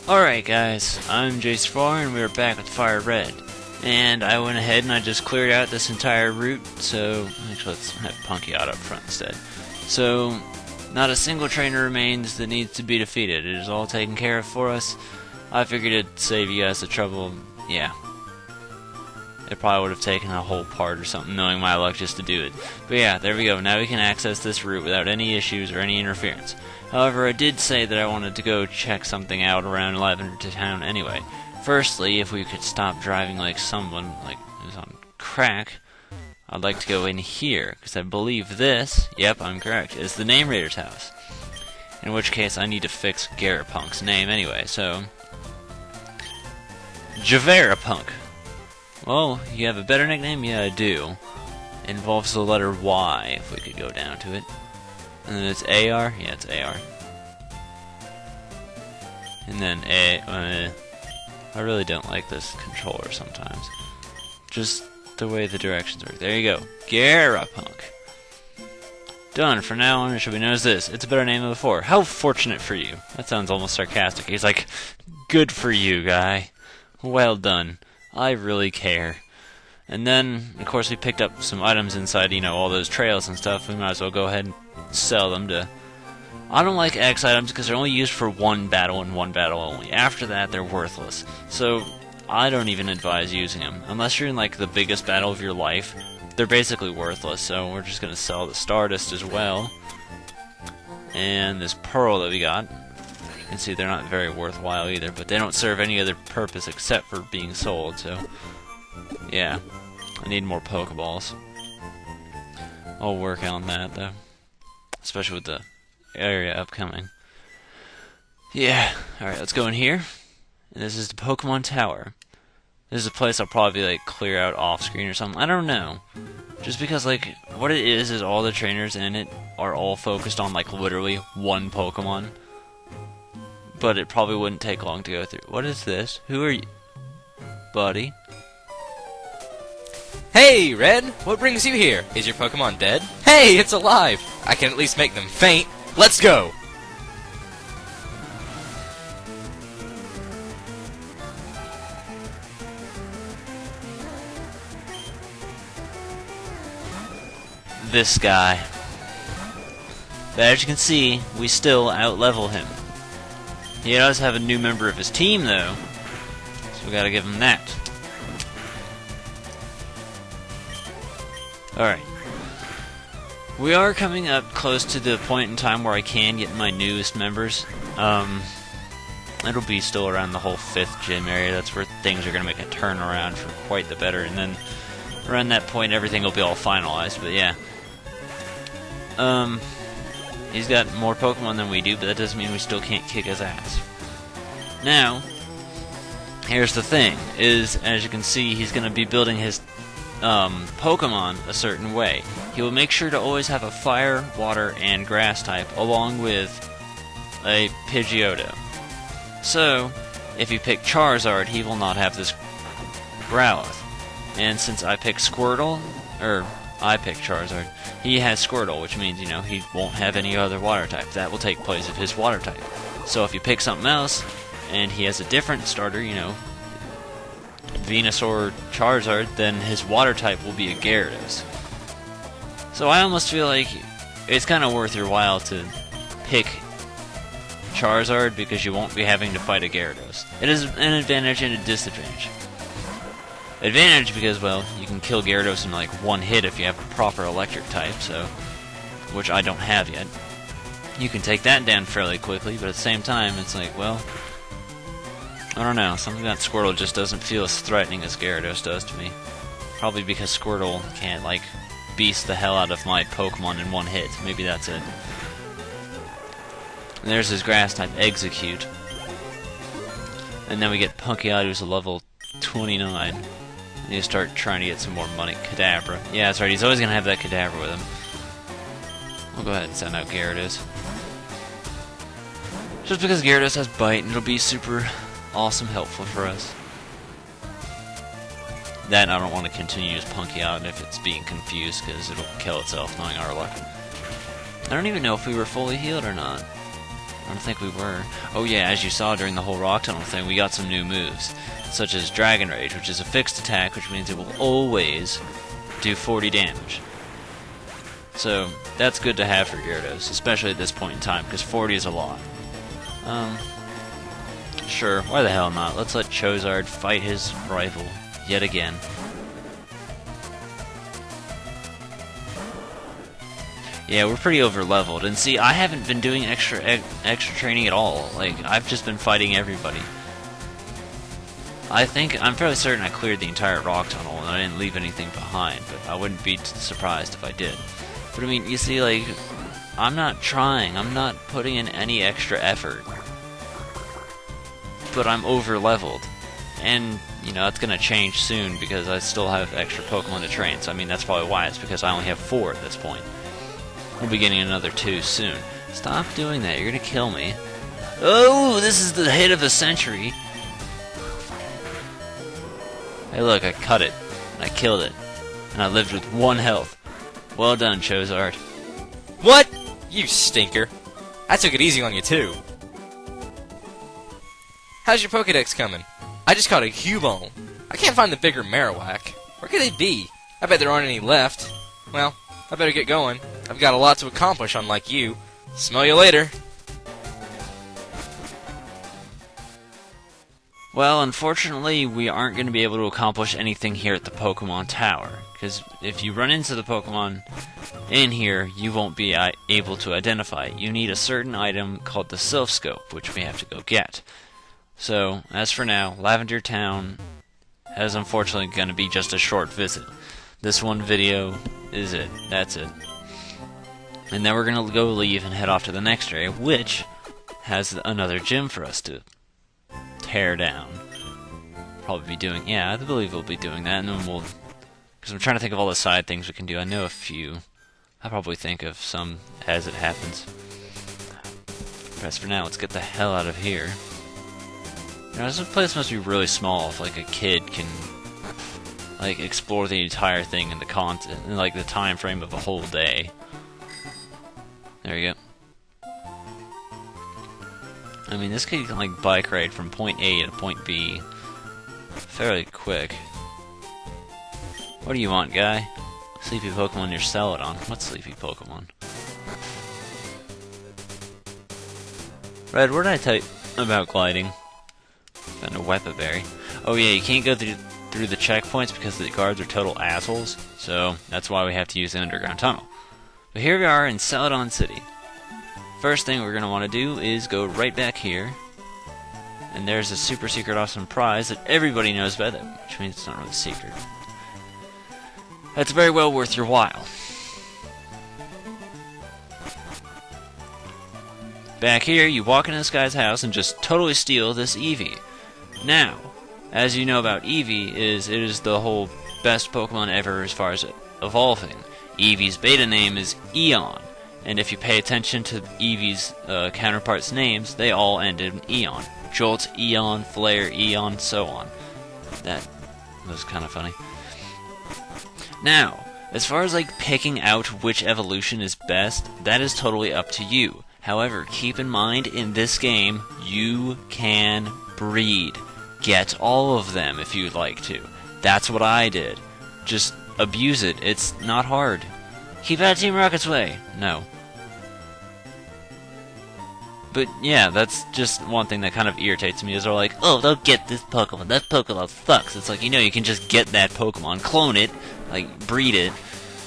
Alright guys, I'm Jace4 and we're back with Fire Red. And I went ahead and I just cleared out this entire route, so actually let's have Punky out up front instead. So, not a single trainer remains that needs to be defeated. It is all taken care of for us. I figured it'd save you guys the trouble. Yeah. It probably would have taken a whole part or something, knowing my luck, just to do it. But yeah, there we go. Now we can access this route without any issues or any interference. However, I did say that I wanted to go check something out around Lavender Town anyway. Firstly, if we could stop driving like someone like who's on crack, I'd like to go in here, because I believe this, yep, I'm correct, is the Name Raider's house. In which case, I need to fix Garapunk's name anyway, so... Javerapunk. Well, you have a better nickname? Yeah, I do. It involves the letter Y, if we could go down to it. And then it's AR? Yeah, it's AR. And then I really don't like this controller sometimes. Just the way the directions work. There you go. Garapunk. Done. From now on, it should be known as this. It's a better name than before. How fortunate for you. That sounds almost sarcastic. He's like, good for you, guy. Well done. I really care. And then, of course, we picked up some items inside, you know, all those trails and stuff. We might as well go ahead and sell them to... I don't like X items because they're only used for one battle and one battle only. After that, they're worthless. So, I don't even advise using them. Unless you're in, like, the biggest battle of your life, they're basically worthless. So, we're just going to sell the Stardust as well. And this Pearl that we got. You can see they're not very worthwhile either, but they don't serve any other purpose except for being sold, so... yeah. I need more Pokeballs. I'll work on that, though. Especially with the area upcoming. Yeah. Alright, let's go in here. And this is the Pokemon Tower. This is a place I'll probably, like, clear out off-screen or something. I don't know. Just because, like, what it is all the trainers in it are all focused on, like, literally one Pokemon. But it probably wouldn't take long to go through. What is this? Who are you? Buddy? Hey, Red! What brings you here? Is your Pokemon dead? Hey, it's alive! I can at least make them faint. Let's go! This guy. But as you can see, we still out-level him. He does have a new member of his team, though. So we gotta give him that. Alright. We are coming up close to the point in time where I can get my newest members. It'll be still around the whole 5th gym area. That's where things are going to make a turnaround for quite the better. And then around that point, everything will be all finalized. But yeah. He's got more Pokemon than we do, but that doesn't mean we still can't kick his ass. Now, here's the thing, is, as you can see, he's going to be building his Pokemon a certain way. He will make sure to always have a fire, water, and grass type, along with a Pidgeotto. So, if you pick Charizard, he will not have this Growlithe. And since I picked Squirtle, I picked Charizard, he has Squirtle, which means, you know, he won't have any other water type. That will take place of his water type. So if you pick something else, and he has a different starter, you know, Venusaur Charizard, then his water type will be a Gyarados. So I almost feel like it's kind of worth your while to pick Charizard because you won't be having to fight a Gyarados. It is an advantage and a disadvantage. Advantage because, well, you can kill Gyarados in like one hit if you have a proper electric type, so, which I don't have yet. You can take that down fairly quickly, but at the same time, it's like, well, I don't know, something about Squirtle just doesn't feel as threatening as Gyarados does to me. Probably because Squirtle can't, like, beast the hell out of my Pokemon in one hit. Maybe that's it. And there's his grass type, Execute. And then we get Punkyot, who's a level 29. I need to start trying to get some more money. Kadabra. Yeah, that's right, he's always going to have that Kadabra with him. We'll go ahead and send out Gyarados. Just because Gyarados has Bite, and it'll be super awesome helpful for us. That I don't want to continue as Punkyot if it's being confused, because it'll kill itself knowing our luck. I don't even know if we were fully healed or not. I don't think we were. Oh yeah, as you saw during the whole rock tunnel thing, we got some new moves, such as Dragon Rage, which is a fixed attack, which means it will always do 40 damage. So that's good to have for Gyarados, especially at this point in time, because 40 is a lot. Sure, why the hell not? Let's let Charizard fight his rival yet again. Yeah, we're pretty over-leveled, and see, I haven't been doing extra training at all. Like, I've just been fighting everybody. I'm fairly certain I cleared the entire rock tunnel, and I didn't leave anything behind, but I wouldn't be surprised if I did. But I mean, you see, like, I'm not trying, I'm not putting in any extra effort. But I'm over-leveled. And, you know, that's gonna change soon, because I still have extra Pokemon to train, so I mean, that's probably why. It's because I only have 4 at this point. We'll be getting another 2 soon. Stop doing that, you're gonna kill me. Oh, this is the hit of the century. Hey look, I cut it. And I killed it. And I lived with 1 health. Well done, Charizard. What? You stinker. I took it easy on you, too. How's your Pokedex coming? I just caught a Cubone. I can't find the bigger Marowak. Where could they be? I bet there aren't any left. Well, I better get going. I've got a lot to accomplish, unlike you. Smell you later. Well, unfortunately, we aren't going to be able to accomplish anything here at the Pokemon Tower. Because if you run into the Pokemon in here, you won't be able to identify it. You need a certain item called the Sylph Scope, which we have to go get. So, as for now, Lavender Town is unfortunately going to be just a short visit. This one video is it. That's it. And then we're going to go leave and head off to the next area, which has another gym for us to tear down. Probably be doing, yeah, I believe we'll be doing that, and then we'll, because I'm trying to think of all the side things we can do. I know a few. I'll probably think of some as it happens. But as for now, let's get the hell out of here. You know, this place must be really small if, like, a kid can, like, explore the entire thing in the content, in, like, the time frame of a whole day. There you go. I mean, this kid can, like, bike ride from point A to point B fairly quick. What do you want, guy? Sleepy Pokemon, you're Celadon. What sleepy Pokemon? Red, what did I tell you about gliding? Found a Weaponberry. Oh yeah, you can't go through the checkpoints because the guards are total assholes, so that's why we have to use the underground tunnel. But here we are in Celadon City. First thing we're going to want to do is go right back here, and there's a super secret awesome prize that everybody knows about, which means it's not really secret. That's very well worth your while. Back here, you walk into this guy's house and just totally steal this Eevee. Now, as you know about Eevee, it is the whole best Pokemon ever as far as evolving. Eevee's beta name is Eon, and if you pay attention to Eevee's counterparts' names, they all end in Eon. Jolt, Eon, Flare, Eon, so on. That was kind of funny. Now, as far as like picking out which evolution is best, that is totally up to you. However, keep in mind, in this game, you can breed. Get all of them if you'd like to. That's what I did. Just abuse it. It's not hard. Keep out of Team Rocket's way. No. But yeah, that's just one thing that kind of irritates me, is they're like, oh, don't get this Pokemon. That Pokemon sucks. It's like, you know, you can just get that Pokemon, clone it, like, breed it,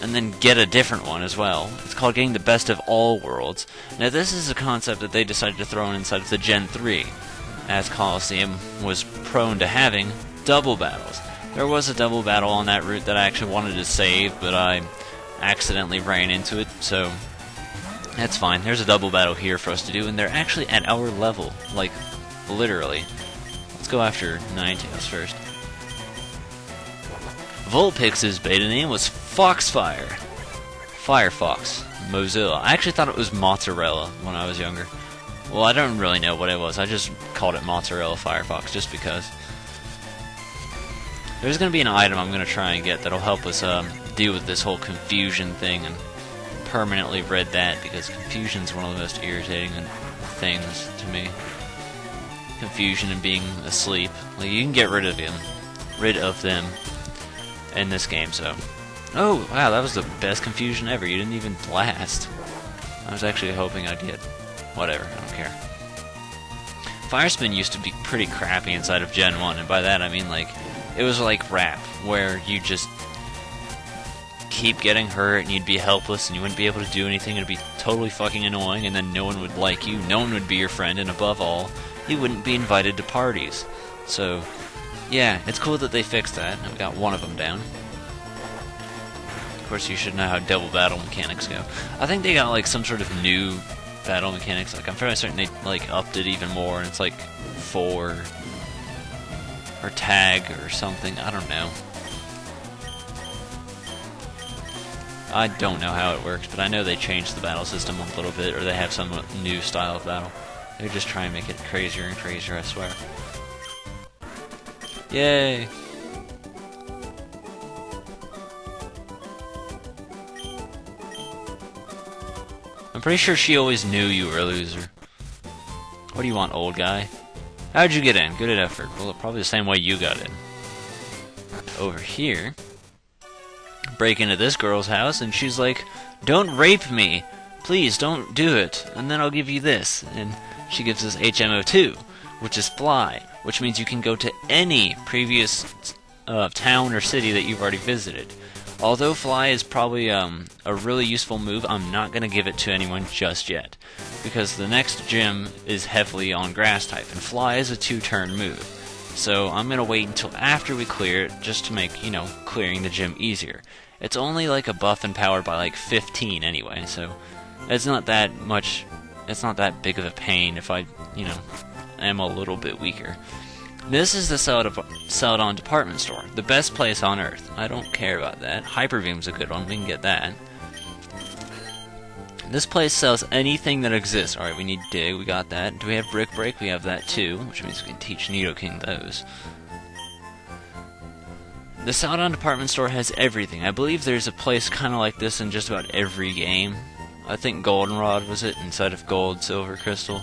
and then get a different one as well. It's called getting the best of all worlds. Now, this is a concept that they decided to throw in inside of the Gen 3, as Coliseum was prone to having double battles. There was a double battle on that route that I actually wanted to save, but I accidentally ran into it, so that's fine. There's a double battle here for us to do, and they're actually at our level, like, literally. Let's go after Ninetales first. Vulpix's beta name was Foxfire. Firefox. Mozilla. I actually thought it was Mozzarella when I was younger. Well, I don't really know what it was. I just called it Mozzarella Firefox just because. There's going to be an item I'm going to try and get that'll help us deal with this whole confusion thing and permanently rid that, because confusion's one of the most irritating things to me. Confusion and being asleep. Like, you can get rid of them in this game, so. Oh, wow, that was the best confusion ever. You didn't even blast. I was actually hoping I'd get whatever, I don't care. Fire spin used to be pretty crappy inside of Gen 1, and by that I mean, like, it was like rap, where you just keep getting hurt and you'd be helpless and you wouldn't be able to do anything. It'd be totally fucking annoying, and then no one would like you, no one would be your friend, and above all, you wouldn't be invited to parties. So, yeah, it's cool that they fixed that. I've got one of them down. Of course, you should know how double battle mechanics go. I think they got like some sort of new battle mechanics. Like, I'm fairly certain they like upped it even more, and it's like 4 or tag or something. I don't know. I don't know how it works, but I know they changed the battle system a little bit, or they have some new style of battle. They just try and make it crazier and crazier, I swear. Yay! I'm pretty sure she always knew you were a loser. What do you want, old guy? How'd you get in? Good effort. Well, probably the same way you got in. Over here, break into this girl's house, and she's like, "Don't rape me! Please, don't do it, and then I'll give you this." And she gives us HMO2, which is fly, which means you can go to any previous town or city that you've already visited. Although fly is probably a really useful move, I'm not going to give it to anyone just yet, because the next gym is heavily on grass type, and fly is a 2-turn move. So I'm going to wait until after we clear it, just to make, you know, clearing the gym easier. It's only like a buff and power by like 15 anyway, so it's not that much, it's not that big of a pain if I, you know, am a little bit weaker. This is the Celadon department store, the best place on Earth. I don't care about that. Hyper Beam's a good one, we can get that. This place sells anything that exists. Alright, we need dig, we got that. Do we have brick break? We have that too, which means we can teach Nidoking those. The Celadon department store has everything. I believe there's a place kind of like this in just about every game. I think Goldenrod was it, inside of Gold, Silver, Crystal.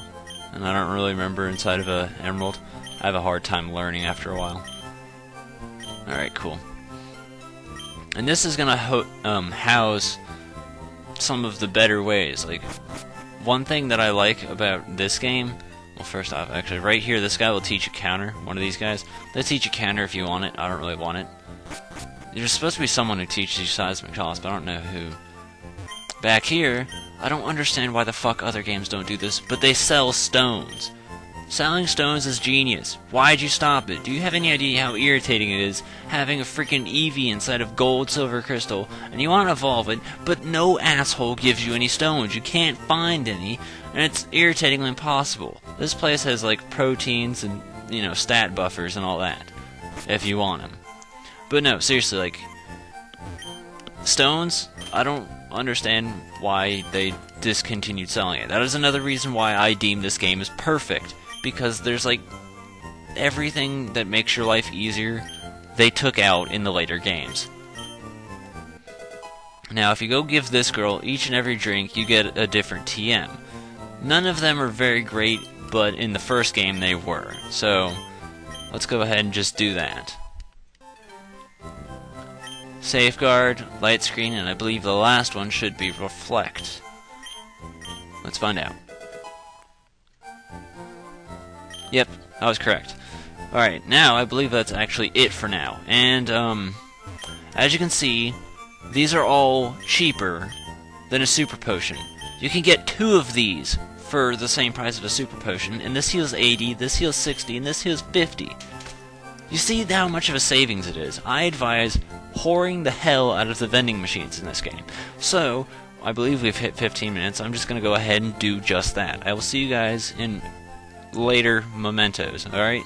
And I don't really remember inside of Emerald. I have a hard time learning after a while. Alright, cool. And this is gonna house some of the better ways. Like, one thing that I like about this game, well, first off, actually, right here, this guy will teach you counter. One of these guys. They'll teach you counter if you want it. I don't really want it. There's supposed to be someone who teaches you seismic toss, but I don't know who. Back here, I don't understand why the fuck other games don't do this, but they sell stones. Selling stones is genius. Why'd you stop it? Do you have any idea how irritating it is having a freaking Eevee inside of Gold, Silver, Crystal, and you want to evolve it, but no asshole gives you any stones. You can't find any, and it's irritatingly impossible. This place has, like, proteins and, you know, stat buffers and all that, if you want them. But no, seriously, like, stones, I don't understand why they discontinued selling it. That is another reason why I deem this game as perfect. Because there's, like, everything that makes your life easier, they took out in the later games. Now, if you go give this girl each and every drink, you get a different TM. None of them are very great, but in the first game they were. So, let's go ahead and just do that. Safeguard, light screen, and I believe the last one should be reflect. Let's find out. Yep, I was correct. Alright, now I believe that's actually it for now. And, as you can see, these are all cheaper than a super potion. You can get 2 of these for the same price of a super potion, and this heals 80, this heals 60, and this heals 50. You see how much of a savings it is. I advise whoring the hell out of the vending machines in this game. So, I believe we've hit 15 minutes. I'm just going to go ahead and do just that. I will see you guys in later mementos, alright?